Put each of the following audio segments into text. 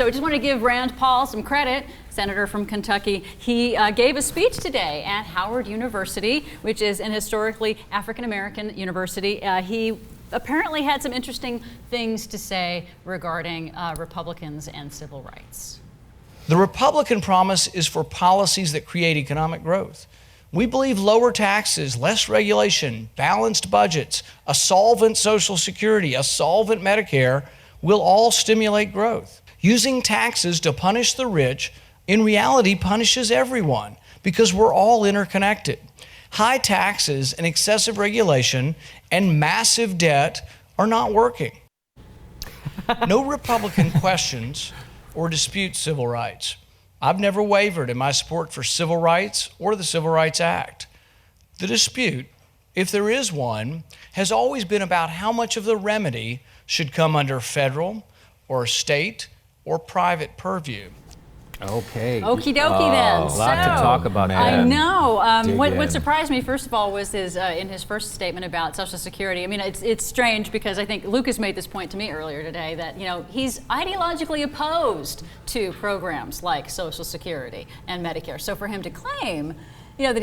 So I just want to give Rand Paul some credit, senator from Kentucky. He gave a speech today at Howard University, which is an historically African-American university. He apparently had some interesting things to say regarding Republicans and civil rights. The Republican promise is for policies that create economic growth. We believe lower taxes, less regulation, balanced budgets, a solvent Social Security, a solvent Medicare will all stimulate growth. Using taxes to punish the rich, in reality, punishes everyone because we're all interconnected. High taxes and excessive regulation and massive debt are not working. No Republican questions or disputes civil rights. I've never wavered in my support for civil rights or the Civil Rights Act. The dispute, if there is one, has always been about how much of the remedy should come under federal or state or private purview. Okay. Okie dokie then. A lot to talk about. I know. What surprised me, first of all, was his in his first statement about Social Security. I mean, it's strange because I think Lucas made this point to me earlier today that, you know, he's ideologically opposed to programs like Social Security and Medicare. So for him to claim, you know, that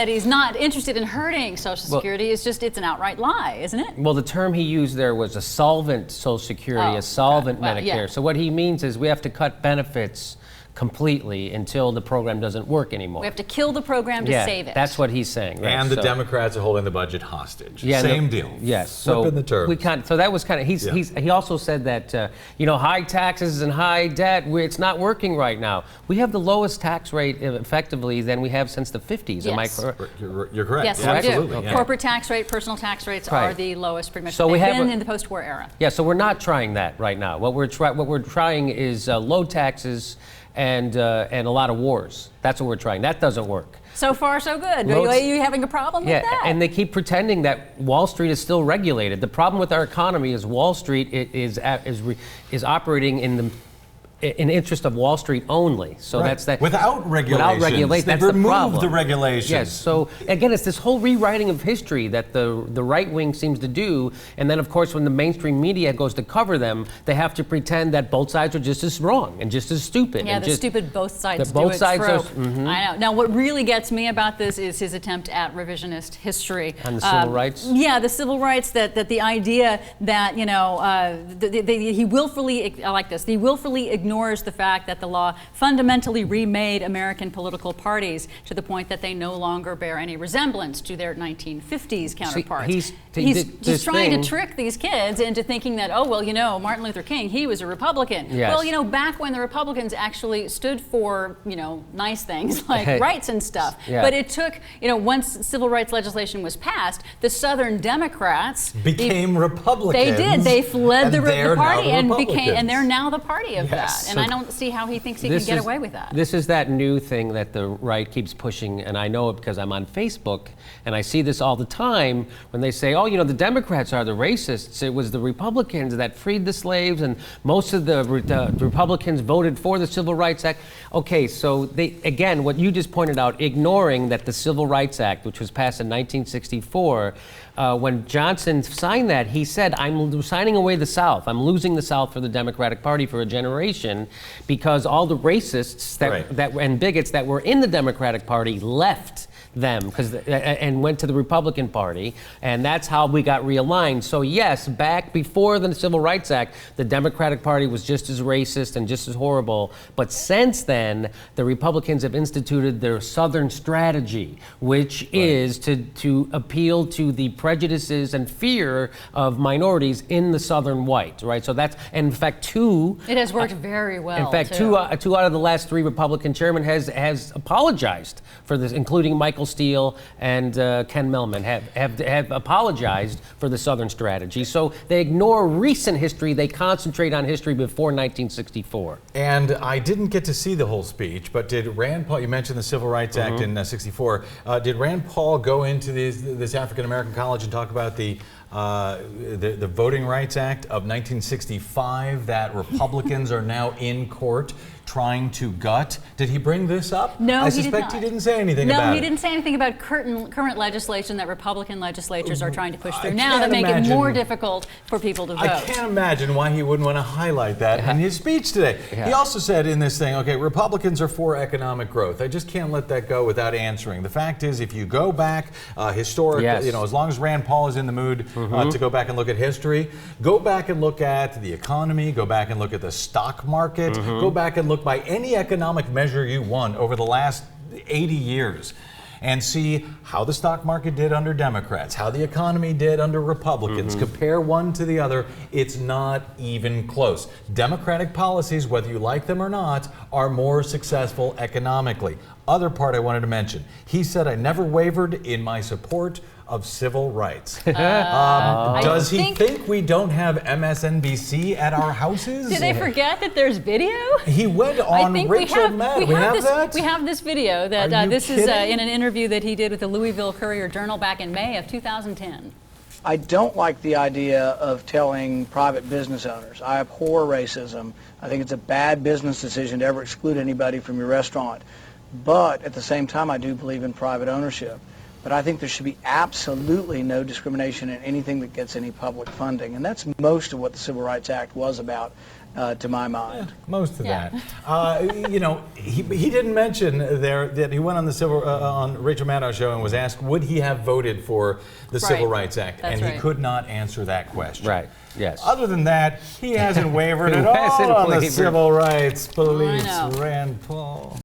he's not interested in hurting Social Security is just, it's an outright lie, isn't it? Well, the term he used there was a solvent Social Security, a solvent Medicare. Yeah. So what he means is we have to cut benefits completely until the program doesn't work anymore. We have to kill the program to save it. That's what he's saying. Right? And the Democrats are holding the budget hostage. Yeah, Same deal. Yes. Flipping the terms. We can't. So that was kind of. He also said that you know, high taxes and high debt, it's not working right now. We have the lowest tax rate effectively than we have since the 50s. Yes. Am I correct? You're correct. Yes, absolutely. we do. Yeah. Corporate tax rate, personal tax rates are the lowest pretty much. So they've been in the post-war era. Yeah. So we're not trying that right now. What we're trying is low taxes and a lot of wars. That's what we're trying. That doesn't work. So far, so good. Are you having a problem with that? And they keep pretending that Wall Street is still regulated. The problem with our economy is Wall Street is operating in interest of Wall Street only. So that's that. Without regulations. Without regulation. That's They've the problem. removed the regulations. Yes. So again, it's this whole rewriting of history that the right wing seems to do, and then of course when the mainstream media goes to cover them, they have to pretend that both sides are just as wrong and just as stupid. Yeah, and the stupid both sides do both it sides trope. are, I know. Now, what really gets me about this is his attempt at revisionist history. And the civil rights? Yeah, the civil rights, that the idea that, you know, he willfully, I like this, he willfully ignores the fact that the law fundamentally remade American political parties to the point that they no longer bear any resemblance to their 1950s counterparts. He's just trying to trick these kids into thinking that, oh, well, you know, Martin Luther King, he was a Republican. Yes. Well, you know, back when the Republicans actually stood for, you know, nice things like rights and stuff. Yeah. But it took, you know, once civil rights legislation was passed, the Southern Democrats became Republicans. They did. They fled the party and they're now the party of Yes. that. And I don't see how he thinks he can get away with that. This is that new thing that the right keeps pushing, and I know it because I'm on Facebook, and I see this all the time when they say, oh, you know, the Democrats are the racists. It was the Republicans that freed the slaves, and most of the Republicans voted for the Civil Rights Act. Okay, so they, again, what you just pointed out, ignoring that the Civil Rights Act, which was passed in 1964, when Johnson signed that, he said, I'm signing away the South. I'm losing the South for the Democratic Party for a generation because all the racists and bigots that were in the Democratic Party left them and went to the Republican Party, and that's how we got realigned. So yes, back before the Civil Rights Act, the Democratic Party was just as racist and just as horrible, but since then, the Republicans have instituted their Southern strategy, which is to appeal to the prejudices and fear of minorities in the Southern white, right? So that's, and in fact, it has worked very well. In fact, two out of the last three Republican chairmen has apologized for this, including Michael Steele and Ken Mellman have apologized for the Southern strategy. So they ignore recent history. They concentrate on history before 1964. And I didn't get to see the whole speech, but did Rand Paul, you mentioned the Civil Rights Act in '64, did Rand Paul go into this African-American college and talk about the the Voting Rights Act of 1965 that Republicans are now in court trying to gut. Did he bring this up? No, I he did suspect not. he didn't say anything about it. No, he didn't say anything about current legislation that Republican legislatures are trying to push through now that can't make it imagine- more difficult for people to vote. I can't imagine why he wouldn't want to highlight that in his speech today. Yeah. He also said in this thing, okay, Republicans are for economic growth. I just can't let that go without answering. The fact is, if you go back historic, Yes. as long as Rand Paul is in the mood to go back and look at history, go back and look at the economy, go back and look at the stock market, go back and look by any economic measure you want over the last 80 years. And see how the stock market did under Democrats, how the economy did under Republicans. Compare one to the other, it's not even close. Democratic policies, whether you like them or not, are more successful economically. Other part I wanted to mention, he said, I never wavered in my support of civil rights. Does he think we don't have MSNBC at our houses? Did they forget that there's video? He went on Rachel Maddow. We have that? We have this video that Are you this is kidding? in an interview that he did with the Louisville Courier-Journal back in May of 2010. I don't like the idea of telling private business owners. I abhor racism. I think it's a bad business decision to ever exclude anybody from your restaurant. But at the same time, I do believe in private ownership. But I think there should be absolutely no discrimination in anything that gets any public funding. And that's most of what the Civil Rights Act was about, to my mind. Most of Yeah. that. He didn't mention there that he went on the on Rachel Maddow's show and was asked, would he have voted for the Civil Rights Act? That's and he right. could not answer that question. Right. Yes. Other than that, he hasn't wavered at He hasn't all on the wavered. civil rights police. know. Rand Paul.